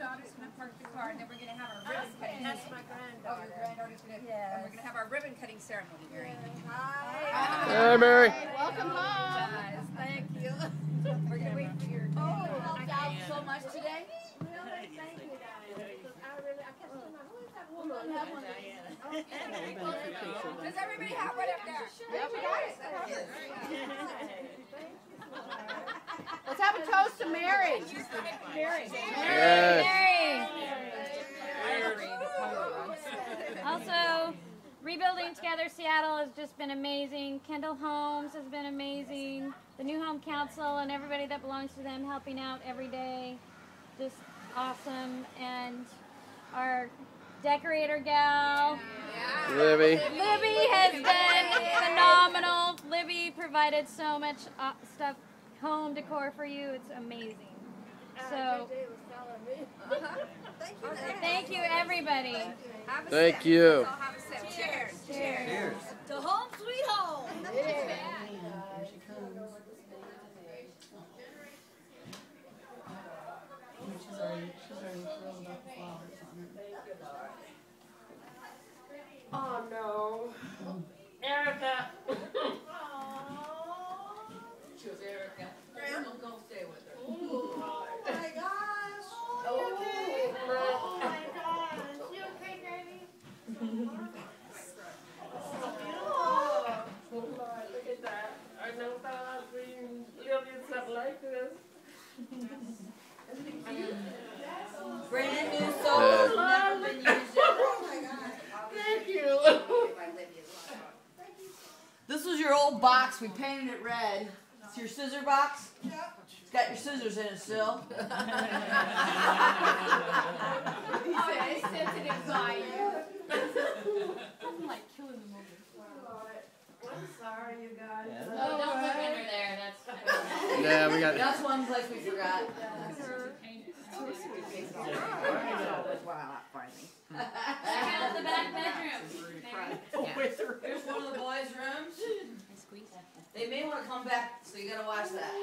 daughter's going to park the car, and then we're going to have our ribbon cutting. That's my granddaughter. Oh, your granddaughter's going to. Yes. And we're going to have our ribbon cutting ceremony, Mary. Hi, Mary. Welcome home. Thank you. We're going to wait for your. Oh, you helped out so much today. Really? Thank you, Diana. Because I kept saying, who is that woman? Does everybody have one up there? Yeah, we got it. Let's have a toast to Mary. Mary. Yes. Also, Rebuilding Together Seattle has just been amazing. Kendall Homes has been amazing. The New Home Council and everybody that belongs to them helping out every day. Just awesome. And our decorator gal, Libby. Libby, has been phenomenal. Libby provided so much stuff, home decor for you. It's amazing. So, thank you, everybody. Thank you. Cheers. Cheers. To home sweet home. She's already thrilled about the flowers on her. Oh, no. Erica. She was Erica. Go stay with her. Oh, my gosh. Oh, my gosh. You okay, baby? Oh, look at that. I never thought I'd been living something like this. Brand new soul. Never been used yet. Thank you. This was your old box. We painted it red. It's your scissor box. It's got your scissors in it still. Very sensitive guy. I'm like killing the movie. I'm sorry, you guys. Oh, don't put Winter there. That's Yeah, we got. That's one place we forgot. Wow, funny. check out the back bedroom. Here's one of the boys' rooms. They may want to come back, so you gotta watch that.